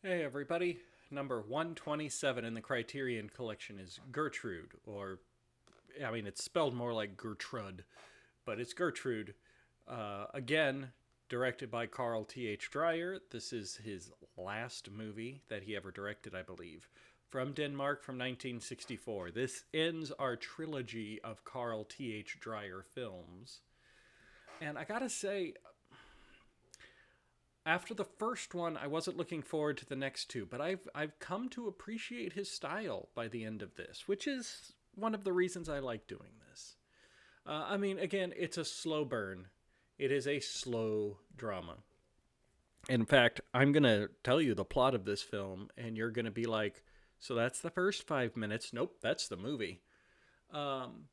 Hey everybody, number 127 in the Criterion collection is Gertrud, or, I mean, it's spelled more like Gertrud, but it's Gertrude. Again, directed by Carl T.H. Dreyer. This is his last movie that he ever directed, I believe. From Denmark from 1964. This ends our trilogy of Carl T.H. Dreyer films. And I gotta say, after the first one, I wasn't looking forward to the next two, but I've come to appreciate his style by the end of this, which is one of the reasons I like doing this. I mean, again, it's a slow burn. It is a slow drama. In fact, I'm gonna tell you the plot of this film, and you're gonna be like, "So that's the first 5 minutes?" Nope, that's the movie. Um,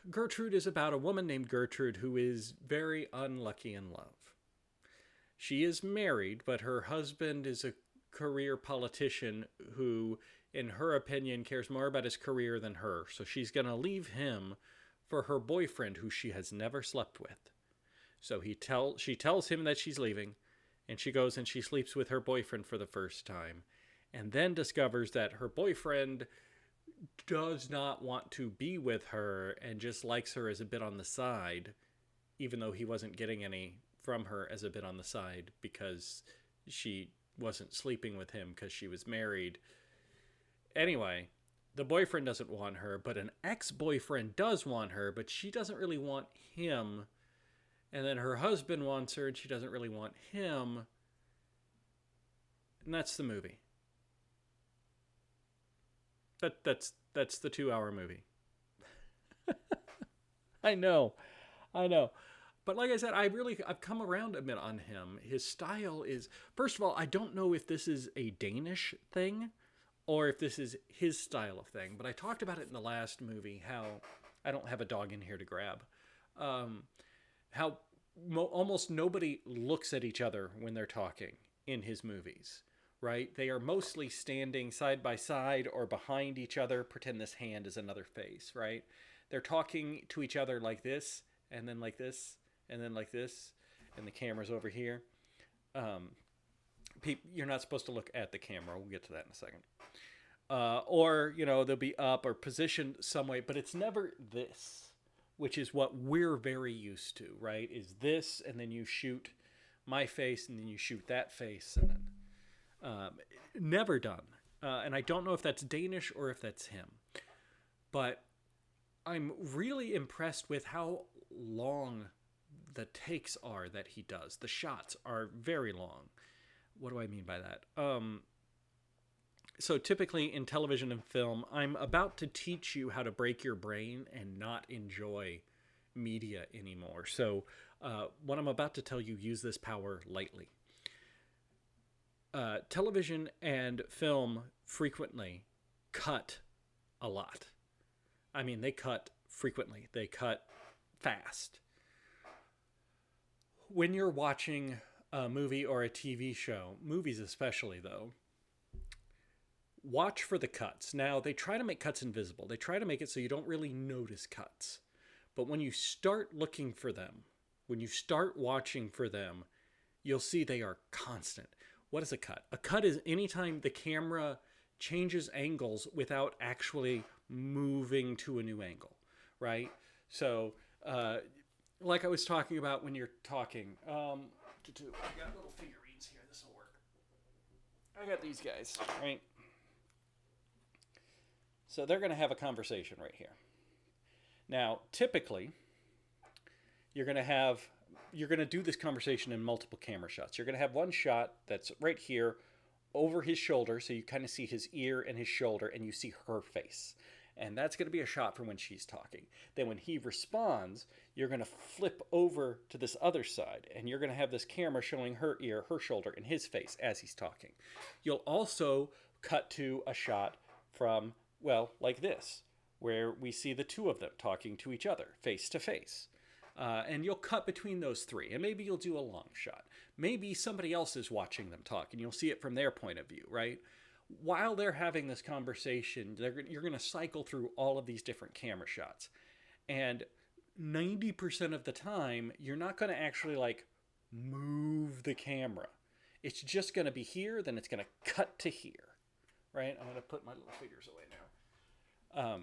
Gertrude is about a woman named Gertrude who is very unlucky in love. She is married, but her husband is a career politician who, in her opinion, cares more about his career than her. So she's going to leave him for her boyfriend, who she has never slept with. So she tells him that she's leaving, and she goes and she sleeps with her boyfriend for the first time, and then discovers that her boyfriend does not want to be with her and just likes her as a bit on the side, even though he wasn't getting any from her as a bit on the side because she wasn't sleeping with him because she was married. Anyway, the boyfriend doesn't want her, but an ex boyfriend does want her, but she doesn't really want him. And then her husband wants her, and she doesn't really want him. And that's the movie. That's the 2 hour movie. I know, I know. But like I said, I've come around a bit on him. His style is, first of all, I don't know if this is a Danish thing or if this is his style of thing. But I talked about it in the last movie how I don't have a dog in here to grab. Um, how almost nobody looks at each other when they're talking in his movies, right? They are mostly standing side by side or behind each other. Pretend this hand is another face, right? They're talking to each other like this, and then like this, and then like this, and the camera's over here. Um, you're not supposed to look at the camera. We'll get to that in a second. Or, they'll be up or positioned some way, but it's never this, which is what we're very used to, right? Is this, and then you shoot my face, and then you shoot that face, and then never done. And I don't know if that's Danish or if that's him, but I'm really impressed with how long the takes are that he does. The shots are very long. What do I mean by that? So typically in television and film, I'm about to teach you how to break your brain and not enjoy media anymore. So what I'm about to tell you, use this power lightly. Television and film frequently cut a lot. I mean, they cut frequently. They cut fast. When you're watching a movie or a TV show, movies especially though, watch for the cuts. Now, they try to make cuts invisible. They try to make it so you don't really notice cuts. But when you start looking for them, when you start watching for them, you'll see they are constant. What is a cut? A cut is anytime the camera changes angles without actually moving to a new angle, right? So, like I was talking about when you're talking, I got little figurines here. This will work. I got these guys, right? So they're going to have a conversation right here. Now, typically, you're going to have you're going to do this conversation in multiple camera shots. You're going to have one shot that's right here over his shoulder, so you kind of see his ear and his shoulder, and you see her face. And that's going to be a shot from when she's talking. Then when he responds, you're going to flip over to this other side, and you're going to have this camera showing her ear, her shoulder, and his face as he's talking. You'll also cut to a shot from, well, like this, where we see the two of them talking to each other, face to face. And you'll cut between those three, and maybe you'll do a long shot. Maybe somebody else is watching them talk, and you'll see it from their point of view, right? While they're having this conversation, you're going to cycle through all of these different camera shots. And 90% of the time, you're not going to actually like move the camera. It's just going to be here, then it's going to cut to here, right? I'm going to put my little figures away now.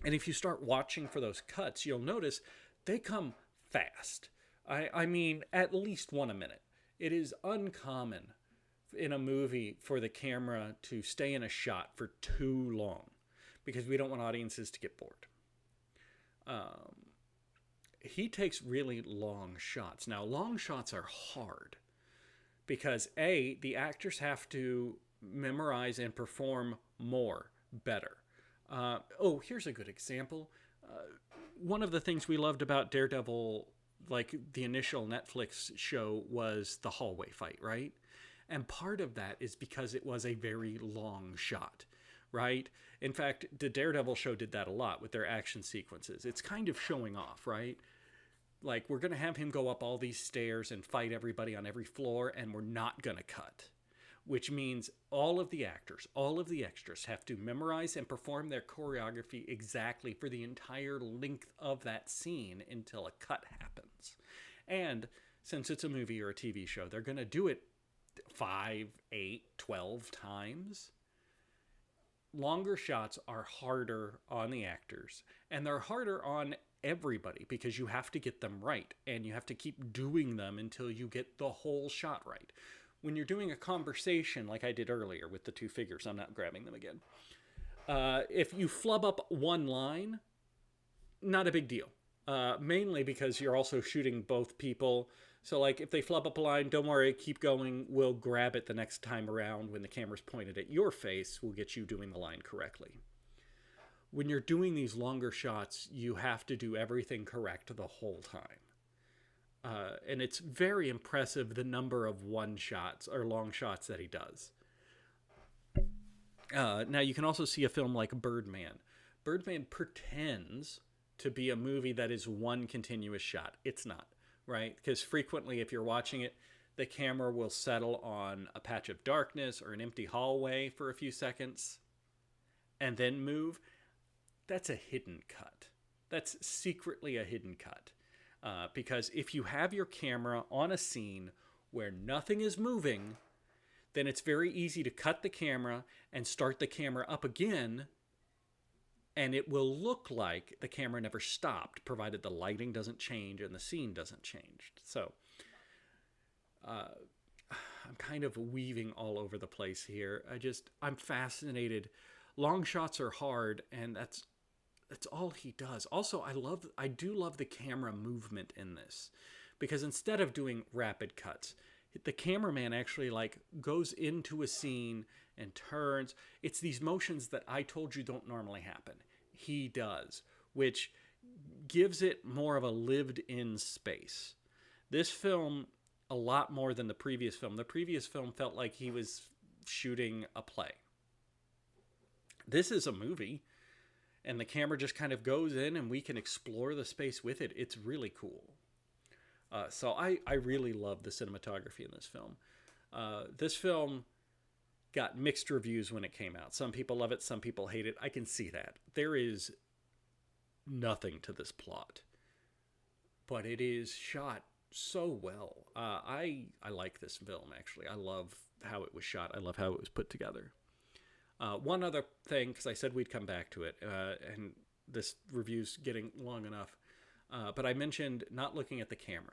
And if you start watching for those cuts, you'll notice they come fast. I mean, at least one a minute. It is uncommon in a movie for the camera to stay in a shot for too long because we don't want audiences to get bored. He takes really long shots. Now, long shots are hard because A, the actors have to memorize and perform more, better. Here's a good example. One of the things we loved about Daredevil, like the initial Netflix show, was the hallway fight, right? And part of that is because it was a very long shot, right? In fact, the Daredevil show did that a lot with their action sequences. It's kind of showing off, right? Like, we're going to have him go up all these stairs and fight everybody on every floor, and we're not going to cut. Which means all of the actors, all of the extras have to memorize and perform their choreography exactly for the entire length of that scene until a cut happens. And since it's a movie or a TV show, they're going to do it 5, 8, 12 times. Longer shots are harder on the actors, and they're harder on everybody because you have to get them right, and you have to keep doing them until you get the whole shot right. When you're doing a conversation like I did earlier with the two figures, I'm not grabbing them again. If you flub up one line, not a big deal. Mainly because you're also shooting both people. So like if they flub up a line, don't worry, keep going. We'll grab it the next time around when the camera's pointed at your face. We'll get you doing the line correctly. When you're doing these longer shots, you have to do everything correct the whole time. And it's very impressive the number of one shots or long shots that he does. Now you can also see a film like Birdman. Birdman pretends to be a movie that is one continuous shot. It's not, right? Because frequently if you're watching it, the camera will settle on a patch of darkness or an empty hallway for a few seconds and then move. That's a hidden cut. That's secretly a hidden cut. Because if you have your camera on a scene where nothing is moving, then it's very easy to cut the camera and start the camera up again, and it will look like the camera never stopped, provided the lighting doesn't change and the scene doesn't change. So I'm kind of weaving all over the place here. I'm fascinated. Long shots are hard, and that's all he does. Also, I do love the camera movement in this, because instead of doing rapid cuts, the cameraman actually like goes into a scene and turns. It's these motions that I told you don't normally happen. He does, which gives it more of a lived-in space. This film, a lot more than the previous film. The previous film felt like he was shooting a play. This is a movie. And the camera just kind of goes in and we can explore the space with it. It's really cool. So I really love the cinematography in this film. This film got mixed reviews when it came out. Some people love it, some people hate it. I can see that. There is nothing to this plot. But it is shot so well. I like this film, actually. I love how it was shot. I love how it was put together. One other thing, because I said we'd come back to it, and this review's getting long enough, but I mentioned not looking at the camera.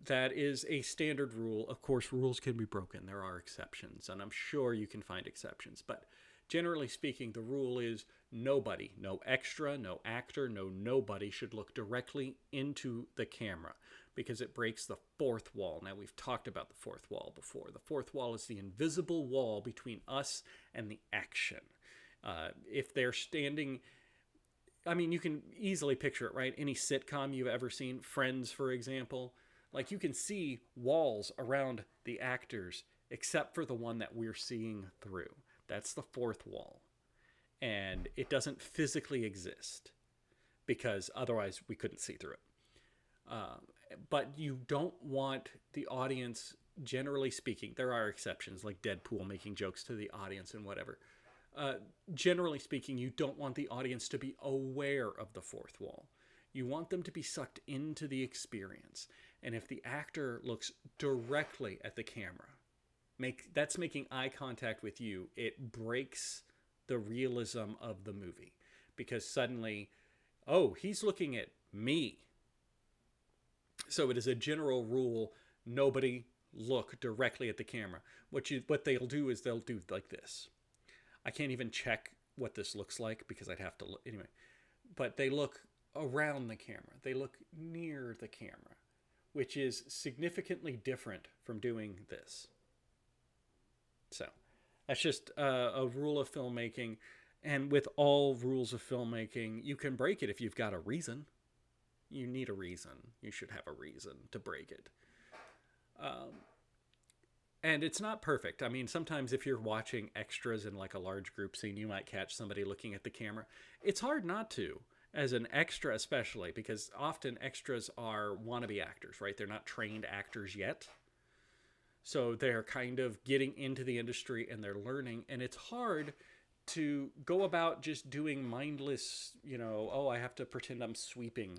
That is a standard rule. Of course, rules can be broken. There are exceptions, and I'm sure you can find exceptions. But generally speaking, the rule is nobody, no extra, no actor, nobody should look directly into the camera, because it breaks the fourth wall. Now, we've talked about the fourth wall before. The fourth wall is the invisible wall between us and the action. If they're standing, I mean, you can easily picture it, right? Any sitcom you've ever seen, Friends, for example, like you can see walls around the actors, except for the one that we're seeing through. That's the fourth wall. And it doesn't physically exist, because otherwise we couldn't see through it. But you don't want the audience, generally speaking, there are exceptions like Deadpool making jokes to the audience and whatever. Generally speaking, you don't want the audience to be aware of the fourth wall. You want them to be sucked into the experience. And if the actor looks directly at the camera, that's making eye contact with you, it breaks the realism of the movie, because suddenly, oh, he's looking at me. So it is a general rule: nobody look directly at the camera. What they'll do is they'll do like this. I can't even check what this looks like because I'd have to look anyway. But they look around the camera. They look near the camera, which is significantly different from doing this. So that's just a rule of filmmaking. And with all rules of filmmaking, you can break it if you've got a reason. You need a reason. You should have a reason to break it. And it's not perfect. I mean, sometimes if you're watching extras in like a large group scene, you might catch somebody looking at the camera. It's hard not to, as an extra especially, because often extras are wannabe actors, right? They're not trained actors yet. So they're kind of getting into the industry and they're learning. And it's hard to go about just doing mindless, oh, I have to pretend I'm sweeping.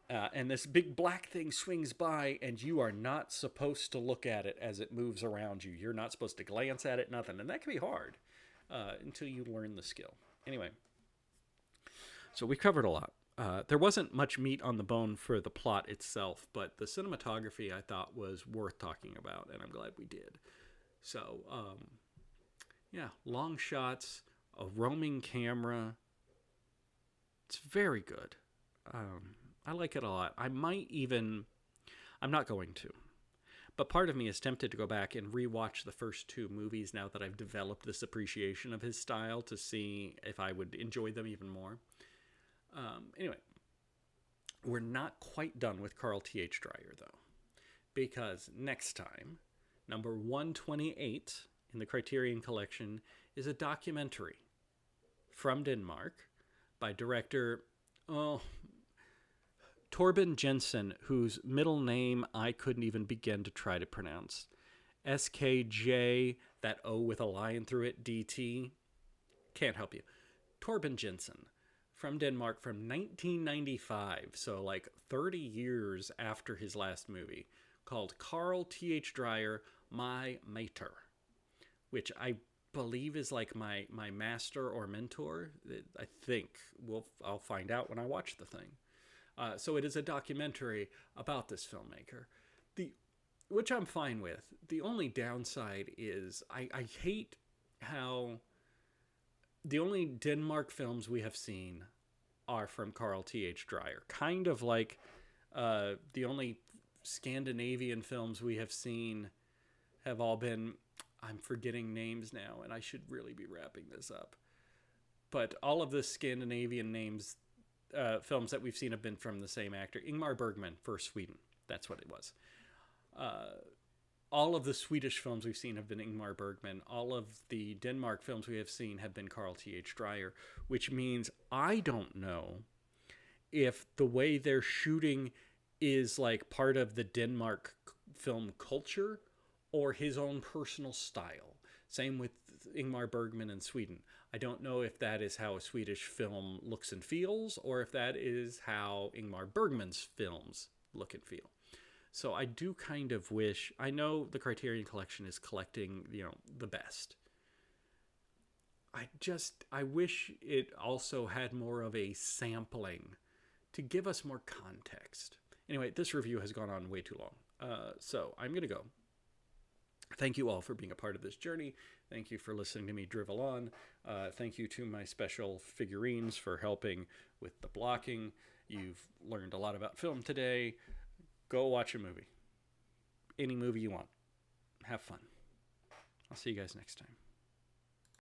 And this big black thing swings by, and you are not supposed to look at it as it moves around you. You're not supposed to glance at it, nothing. And that can be hard until you learn the skill. Anyway, so we covered a lot. There wasn't much meat on the bone for the plot itself, but the cinematography I thought was worth talking about, and I'm glad we did. So, yeah, long shots, a roaming camera. It's very good. I like it a lot. I'm not going to, but part of me is tempted to go back and rewatch the first two movies now that I've developed this appreciation of his style, to see if I would enjoy them even more. Anyway, we're not quite done with Carl T.H. Dreyer, though, because next time, number 128 in the Criterion Collection is a documentary from Denmark by director Torben Jensen, whose middle name I couldn't even begin to try to pronounce. SKJ, that O with a line through it, DT. Can't help you. Torben Jensen, from Denmark, from 1995, so like 30 years after his last movie, called Carl T.H. Dreyer, My Mater, which I believe is like my master or mentor. I think I'll find out when I watch the thing. So it is a documentary about this filmmaker, which I'm fine with. The only downside is I hate how the only Denmark films we have seen are from Carl T.H. Dreyer. Kind of like the only Scandinavian films we have seen have all been, I'm forgetting names now, and I should really be wrapping this up. But all of the Scandinavian films that we've seen have been from the same actor. Ingmar Bergman for Sweden. That's what it was. All of the Swedish films we've seen have been Ingmar Bergman. All of the Denmark films we have seen have been Carl T.H. Dreyer, which means I don't know if the way they're shooting is like part of the Denmark film culture or his own personal style. Same with Ingmar Bergman in Sweden. I don't know if that is how a Swedish film looks and feels, or if that is how Ingmar Bergman's films look and feel. So I do kind of wish, I know the Criterion Collection is collecting, the best. I wish it also had more of a sampling to give us more context. Anyway, this review has gone on way too long. So I'm going to go. Thank you all for being a part of this journey. Thank you for listening to me drivel on. Thank you to my special figurines for helping with the blocking. You've learned a lot about film today. Go watch a movie. Any movie you want. Have fun. I'll see you guys next time.